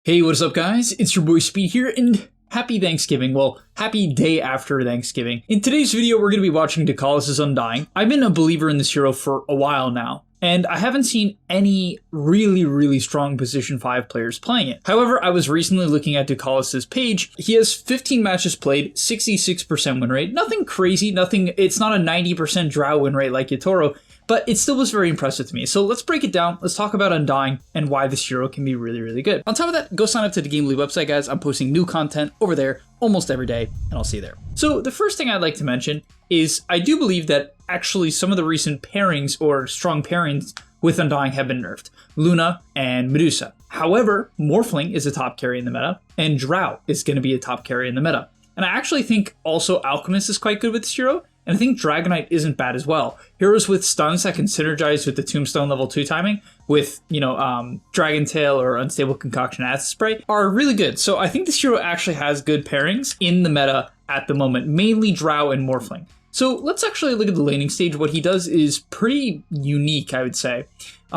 Hey, what's up guys? It's your boy Speed here and happy Thanksgiving. Well, happy day after Thanksgiving. In today's video, we're going to be watching Dakalis' Undying. I've been a believer in this hero for a while now, and I haven't seen any really strong position 5 players playing it. However, I was recently looking at Dakalis' page. He has 15 matches played, 66% win rate. Nothing crazy, it's not a 90% drow win rate like Yatoro, but it still was very impressive to me. So let's break it down. Let's talk about Undying and why this hero can be really good. On top of that, go sign up to the gameleap website, guys. I'm posting new content over there almost every day, and I'll see you there. So the first thing I'd like to mention is I do believe that actually some of the recent pairings or strong pairings with Undying have been nerfed. Luna and Medusa. However, Morphling is a top carry in the meta, and Drow is going to be a top carry in the meta. And I actually think also Alchemist is quite good with this hero, and I think Dragonite isn't bad as well. Heroes with stuns that can synergize with the Tombstone level 2 timing with, Dragon Tail or Unstable Concoction Acid Spray are really good. So I think this hero actually has good pairings in the meta at the moment, mainly Drow and Morphling. So let's actually look at the laning stage. What he does is pretty unique, I would say.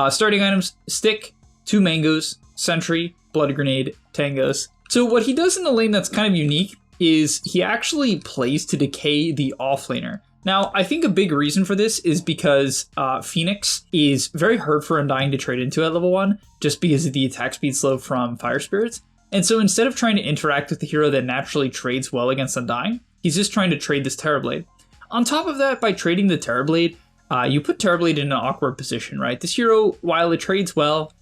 Starting items, Stick, 2 Mangoes, Sentry, Blood Grenade, Tangos. So what he does in the lane that's kind of unique is he actually plays to decay the offlaner. Now, I think a big reason for this is because Phoenix is very hard for Undying to trade into at level 1, just because of the attack speed slope from Fire Spirits. And so instead of trying to interact with the hero that naturally trades well against Undying, he's just trying to trade this Terrorblade. On top of that, by trading the Terrorblade, you put Terrorblade in an awkward position, right? This hero, while it trades well,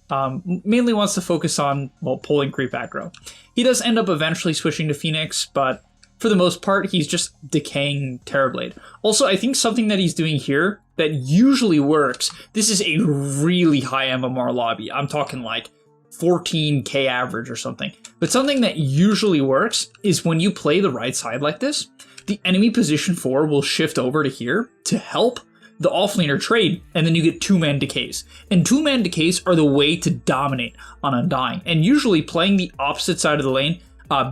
mainly wants to focus on, pulling creep aggro. He does end up eventually switching to Phoenix, but for the most part, he's just decaying Terrorblade. Also, I think something that he's doing here that usually works, this is a really high MMR lobby. I'm talking like 14k average or something. But something that usually works is when you play the right side like this, the enemy position 4 will shift over to here to help the offlaner trade, and then you get 2-man decays. And 2-man decays are the way to dominate on Undying. And usually playing the opposite side of the lane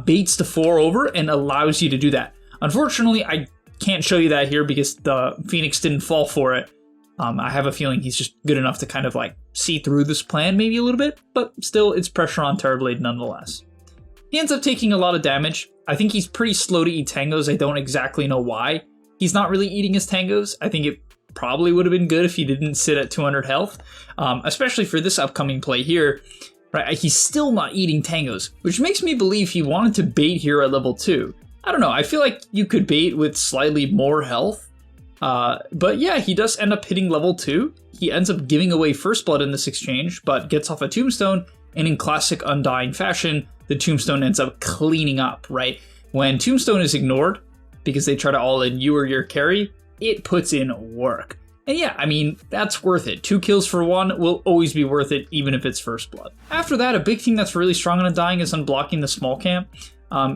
baits the 4 over and allows you to do that. Unfortunately, I can't show you that here because the Phoenix didn't fall for it. I have a feeling he's just good enough to kind of like see through this plan maybe a little bit, but still it's pressure on Terrorblade nonetheless. He ends up taking a lot of damage. I think he's pretty slow to eat tangos. I don't exactly know why he's not really eating his tangos. I think it probably would have been good if he didn't sit at 200 health, especially for this upcoming play here. Right, he's still not eating tangos, which makes me believe he wanted to bait here at level 2. I don't know, I feel like you could bait with slightly more health, but yeah, he does end up hitting level 2. He ends up giving away First Blood in this exchange, but gets off a Tombstone, and in classic Undying fashion, the Tombstone ends up cleaning up, right? When Tombstone is ignored, because they try to all-in you or your carry, it puts in work. And yeah, I mean, that's worth it. 2 kills for 1 will always be worth it, even if it's First Blood. After that, a big thing that's really strong on Undying is unblocking the small camp.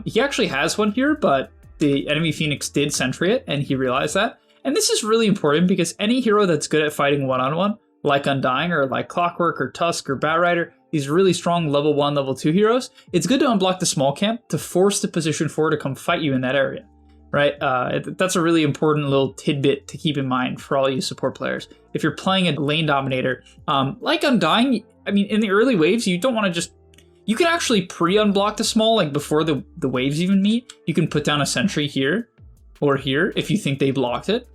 He actually has one here, but the enemy Phoenix did sentry it, and he realized that. And this is really important because any hero that's good at fighting one-on-one, like Undying or like Clockwork or Tusk or Batrider, these really strong level 1, level 2 heroes, it's good to unblock the small camp to force the position 4 to come fight you in that area. Right? That's a really important little tidbit to keep in mind for all you support players. If you're playing a lane dominator, like Undying, I mean, in the early waves, you don't want to just... You can actually pre-unblock the small, like before the waves even meet. You can put down a sentry here or here if you think they blocked it.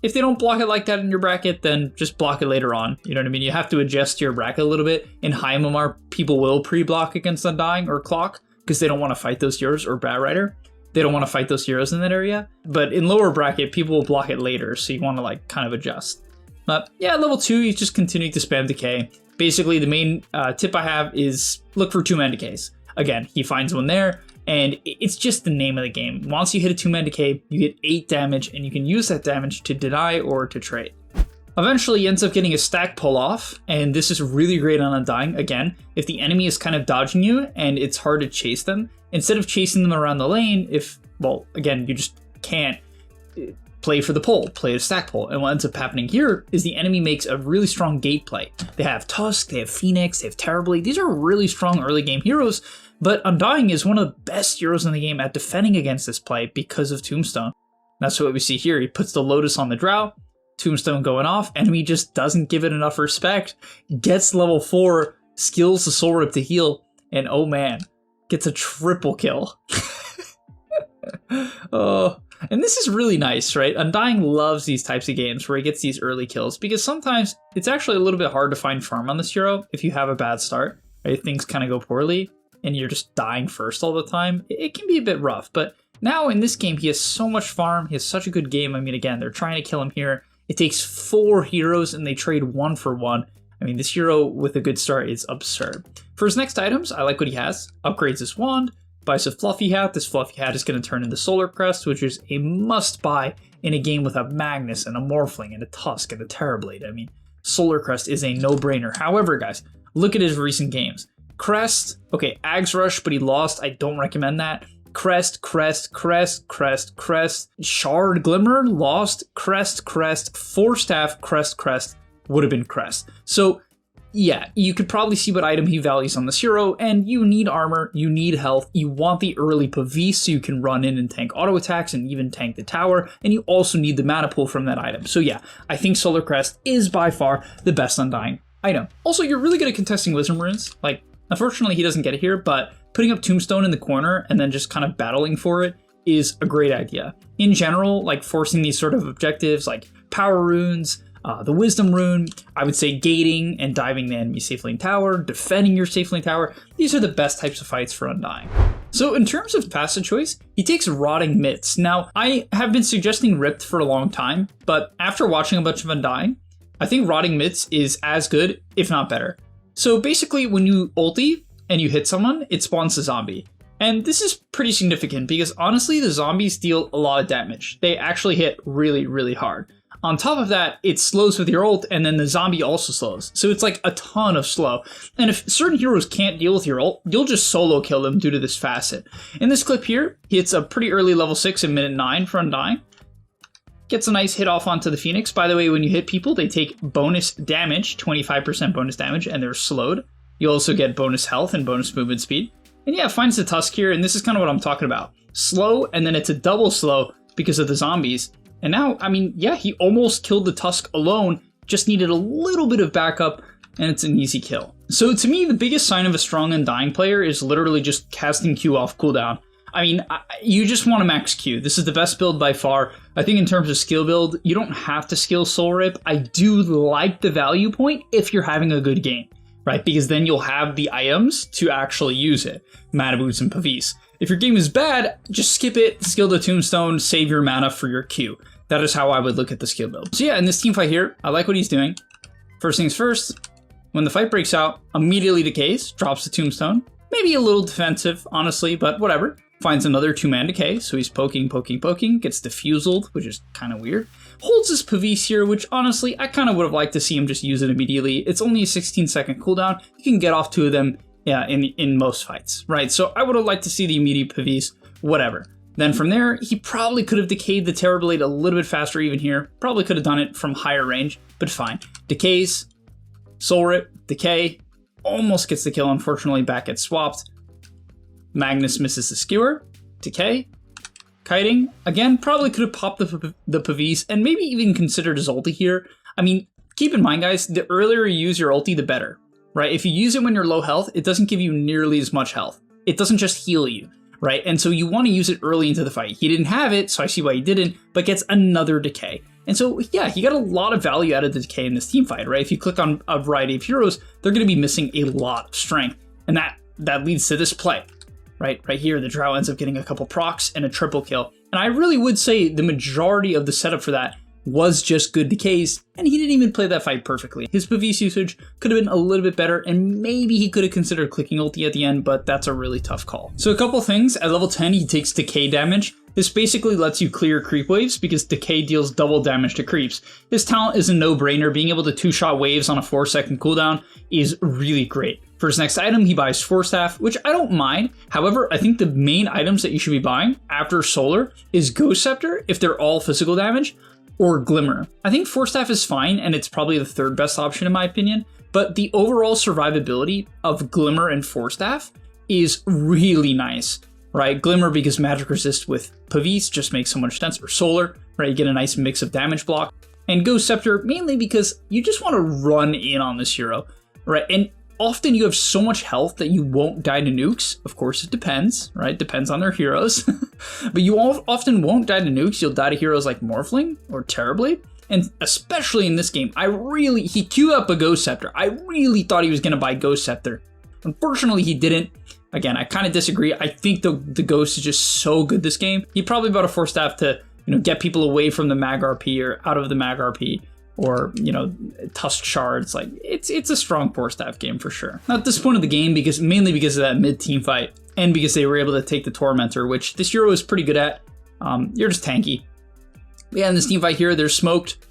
If they don't block it like that in your bracket, then just block it later on. You know what I mean? You have to adjust your bracket a little bit. In high MMR, people will pre-block against Undying or Clock because they don't want to fight those heroes or Batrider. They don't want to fight those heroes in that area. But in lower bracket, people will block it later, so you want to like kind of adjust. But yeah, level 2, you just continue to spam decay. Basically, the main tip I have is look for 2-man decays. Again, he finds one there, and it's just the name of the game. Once you hit a 2-man decay, you get 8 damage, and you can use that damage to deny or to trade. Eventually, he ends up getting a stack pull off, and this is really great on Undying. Again, if the enemy is kind of dodging you and it's hard to chase them, instead of chasing them around the lane, again, you just can't play for the pull, play a stack pull. And what ends up happening here is the enemy makes a really strong gate play. They have Tusk, they have Phoenix, they have Terrorblade. These are really strong early game heroes, but Undying is one of the best heroes in the game at defending against this play because of Tombstone. That's what we see here. He puts the Lotus on the Drow, Tombstone going off, enemy just doesn't give it enough respect, gets level 4, skills the Soul Rip to heal, and oh man, gets a triple kill. Oh, and this is really nice, right? Undying loves these types of games where he gets these early kills because sometimes it's actually a little bit hard to find farm on this hero if you have a bad start, right? Things kind of go poorly and you're just dying first all the time. It can be a bit rough, but now in this game, he has so much farm. He has such a good game. I mean, again, they're trying to kill him here. It takes 4 heroes and they trade 1 for 1. I mean, this hero with a good start is absurd. For his next items, I like what he has. Upgrades his wand, buys a fluffy hat. This fluffy hat is going to turn into Solar Crest, which is a must buy in a game with a Magnus and a Morphling and a Tusk and a Terrorblade. I mean, Solar Crest is a no-brainer. However, guys, look at his recent games. Crest, okay, Ags Rush, but he lost. I don't recommend that. Crest, Crest, Crest, Crest, Crest, Shard Glimmer, lost, Crest, Crest, Force Staff, Crest, Crest, would have been Crest. So yeah, you could probably see what item he values on this hero, and you need armor, you need health, you want the early Pavise so you can run in and tank auto attacks and even tank the tower, and you also need the mana pool from that item. So yeah, I think Solar Crest is by far the best Undying item. Also, you're really good at contesting Wisdom Runes. Like, unfortunately he doesn't get it here, but putting up Tombstone in the corner and then just kind of battling for it is a great idea. In general, like forcing these sort of objectives like power runes, the wisdom rune, I would say gating and diving the enemy safe lane tower, defending your safe lane tower. These are the best types of fights for Undying. So in terms of passive choice, he takes Rotting Mitts. Now, I have been suggesting Ripped for a long time, but after watching a bunch of Undying, I think Rotting Mitts is as good, if not better. So basically when you ulti and you hit someone, it spawns a zombie. And this is pretty significant because honestly, the zombies deal a lot of damage. They actually hit really, really hard. On top of that, it slows with your ult, and then the zombie also slows. So it's like a ton of slow. And if certain heroes can't deal with your ult, you'll just solo kill them due to this facet. In this clip here, he hits a pretty early level 6 in minute 9 for Undying. Gets a nice hit off onto the Phoenix. By the way, when you hit people, they take bonus damage, 25% bonus damage, and they're slowed. You also get bonus health and bonus movement speed. And yeah, finds the Tusk here, and this is kind of what I'm talking about. Slow, and then it's a double slow because of the zombies. And now, I mean, yeah, he almost killed the Tusk alone, just needed a little bit of backup, and it's an easy kill. So to me, the biggest sign of a strong Undying player is literally just casting Q off cooldown. I mean, you just want to max Q. This is the best build by far. I think in terms of skill build, you don't have to skill Soul Rip. I do like the value point if you're having a good game, right? Because then you'll have the items to actually use it. Mana Boots and Pavise. If your game is bad, just skip it, skill the Tombstone, save your mana for your Q. That is how I would look at the skill build. So yeah, in this team fight here, I like what he's doing. First things first, when the fight breaks out, immediately decays, drops the Tombstone. Maybe a little defensive, honestly, but whatever. Finds another 2-man decay, so he's poking, gets diffuseled, which is kind of weird. Holds his Pavise here, which honestly, I kind of would have liked to see him just use it immediately. It's only a 16-second cooldown. You can get off 2 of them in most fights, right? So I would have liked to see the immediate Pavise, whatever. Then from there, he probably could have decayed the Terrorblade a little bit faster even here. Probably could have done it from higher range, but fine. Decays, Soul Rip, decay, almost gets the kill, unfortunately back gets swapped. Magnus misses the skewer, decay, kiting. Again, probably could have popped the Pavise and maybe even considered his ulti here. I mean, keep in mind guys, the earlier you use your ulti, the better, right? If you use it when you're low health, it doesn't give you nearly as much health. It doesn't just heal you. Right, and so you want to use it early into the fight. He didn't have it, so I see why he didn't, but gets another decay. And so, yeah, he got a lot of value out of the decay in this team fight, right? If you click on a variety of heroes, they're going to be missing a lot of strength. And that leads to this play, right? Right here, the Drow ends up getting a couple procs and a triple kill. And I really would say the majority of the setup for that was just good decays, and he didn't even play that fight perfectly. His Pavise usage could have been a little bit better, and maybe he could have considered clicking ulti at the end, but that's a really tough call. So a couple things, at level 10 he takes decay damage. This basically lets you clear creep waves because decay deals double damage to creeps. This talent is a no-brainer. Being able to 2-shot waves on a 4-second cooldown is really great. For his next item, he buys Force Staff, which I don't mind. However, I think the main items that you should be buying after Solar is Ghost Scepter, if they're all physical damage, or Glimmer. I think Force Staff is fine, and it's probably the third best option in my opinion, but the overall survivability of Glimmer and Force Staff is really nice, right? Glimmer because magic resist with Pavise just makes so much sense, or Solar, right? You get a nice mix of damage block. And Ghost Scepter mainly because you just want to run in on this hero, right? And often you have so much health that you won't die to nukes. Of course, it depends, right? Depends on their heroes. But you often won't die to nukes. You'll die to heroes like Morphling or Terrorblade. And especially in this game, he queued up a Ghost Scepter. I really thought he was going to buy Ghost Scepter. Unfortunately, he didn't. Again, I kind of disagree. I think the Ghost is just so good this game. He probably bought a Force Staff to, get people away from the Mag RP or out of the Mag RP. Or, Tusk Shards. Like, it's a strong Force Staff game for sure. Now, at this point of the game, mainly because of that mid-team fight, and because they were able to take the Tormentor, which this hero is pretty good at. You're just tanky. But yeah, in this team fight here, they're smoked.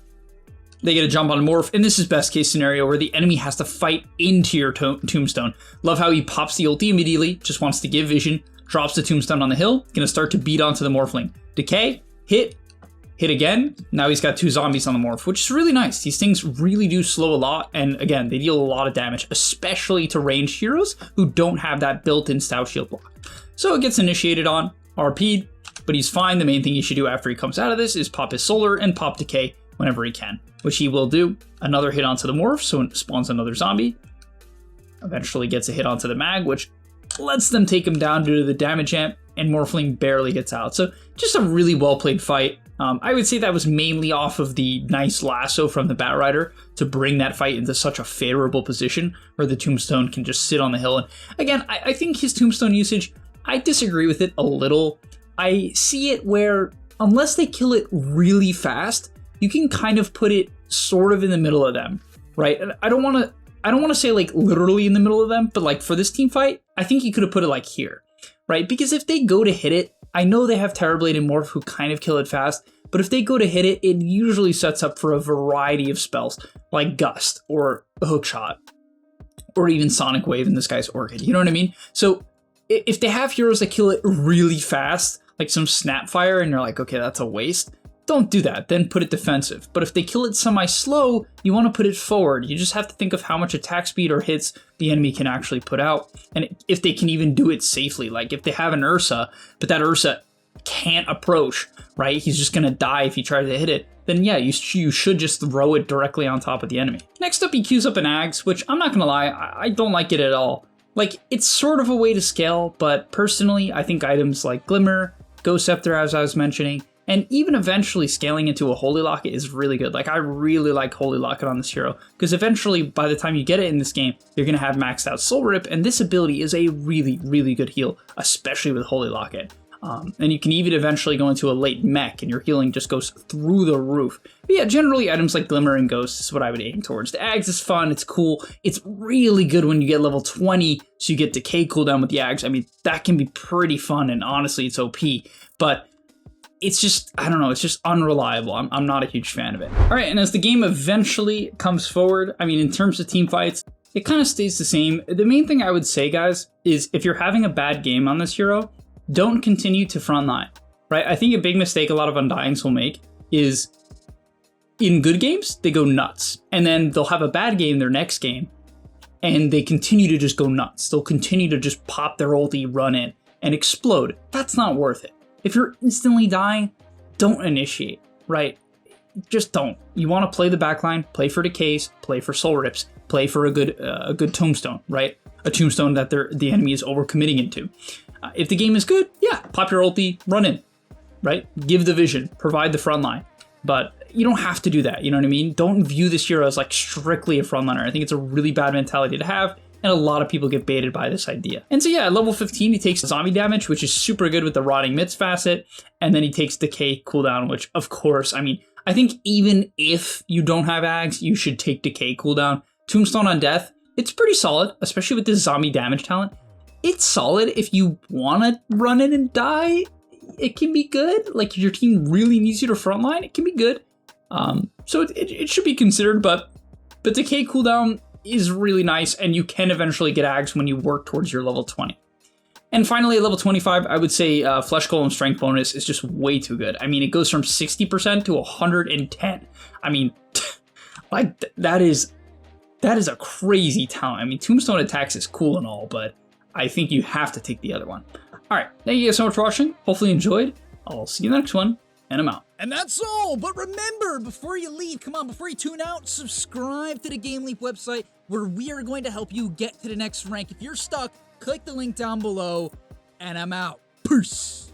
They get a jump on a Morph, and this is best case scenario where the enemy has to fight into your Tombstone. Love how he pops the ulti immediately, just wants to give vision, drops the Tombstone on the hill, gonna start to beat onto the Morphling. Decay, hit again. Now he's got 2 zombies on the Morph, which is really nice. These things really do slow a lot, and again, they deal a lot of damage, especially to ranged heroes who don't have that built-in stout shield block. So it gets initiated on, RP'd, but he's fine. The main thing he should do after he comes out of this is pop his Solar and pop Decay whenever he can, which he will do. Another hit onto the Morph, so it spawns another zombie. Eventually gets a hit onto the Mag, which lets them take him down due to the damage amp, and Morphling barely gets out. So just a really well-played fight. I would say that was mainly off of the nice lasso from the Batrider to bring that fight into such a favorable position where the Tombstone can just sit on the hill. And again, I think his Tombstone usage, I disagree with it a little. I see it where unless they kill it really fast, you can kind of put it sort of in the middle of them, right? And I don't want to say like literally in the middle of them, but like for this team fight, I think you could have put it like here, right? Because if they go to hit it, I know they have Terrorblade and Morph who kind of kill it fast, but if they go to hit it, it usually sets up for a variety of spells like Gust or Hookshot or even Sonic Wave in this guy's Orchid. You know what I mean? So if they have heroes that kill it really fast, like some Snapfire, and you're like, okay, that's a waste, don't do that. Then put it defensive. But if they kill it semi-slow, you want to put it forward. You just have to think of how much attack speed or hits the enemy can actually put out, and if they can even do it safely. Like if they have an Ursa, but that Ursa can't approach, right? He's just gonna die if he tries to hit it. Then yeah, you should just throw it directly on top of the enemy. Next up, he queues up an Ags, which I'm not gonna lie, I don't like it at all. Like, it's sort of a way to scale, but personally, I think items like Glimmer, Ghost Scepter, as I was mentioning, and even eventually scaling into a Holy Locket is really good. Like, I really like Holy Locket on this hero, because eventually, by the time you get it in this game, you're going to have maxed out Soul Rip, and this ability is a really, really good heal, especially with Holy Locket. And you can even eventually go into a late mech, and your healing just goes through the roof. But yeah, generally, items like Glimmer and Ghost is what I would aim towards. The Ags is fun, it's cool, it's really good when you get level 20, so you get Decay cooldown with the Ags. I mean, that can be pretty fun, and honestly, it's OP. But it's just, I don't know, it's just unreliable. I'm not a huge fan of it. All right, and as the game eventually comes forward, I mean, in terms of team fights, it kind of stays the same. The main thing I would say, guys, is if you're having a bad game on this hero, don't continue to frontline, right? I think a big mistake a lot of Undyings will make is in good games, they go nuts. And then they'll have a bad game their next game, and they continue to just go nuts. They'll continue to just pop their ulti, run in, and explode. That's not worth it. If you're instantly dying, don't initiate, right? Just don't. You want to play the backline, play for decays, play for soul rips, play for a good tombstone, right? A tombstone that the enemy is overcommitting into. If the game is good, yeah, pop your ulti, run in, right? Give the vision, provide the front line. But you don't have to do that, you know what I mean? Don't view this hero as like strictly a frontliner. I think it's a really bad mentality to have, and a lot of people get baited by this idea. And so yeah, at level 15, he takes zombie damage, which is super good with the Rotting Mitts facet, and then he takes Decay cooldown, which of course, I mean, I think even if you don't have Ags, you should take Decay cooldown. Tombstone on Death, it's pretty solid, especially with this zombie damage talent. It's solid if you want to run in and die. It can be good. Like, if your team really needs you to frontline, it can be good. So it should be considered, but Decay cooldown is really nice, and you can eventually get Ags when you work towards your level 20. And finally, at level 25, I would say Flesh Golem Strength bonus is just way too good. I mean, it goes from 60% to 110. I mean, like, that is a crazy talent. I mean, Tombstone attacks is cool and all, but I think you have to take the other one. All right, thank you guys so much for watching. Hopefully you enjoyed. I'll see you in the next one. and I'm out. And that's all. But remember, before you leave, come on, before you tune out, subscribe to the GameLeap website where we are going to help you get to the next rank. If you're stuck, click the link down below, and I'm out. Peace.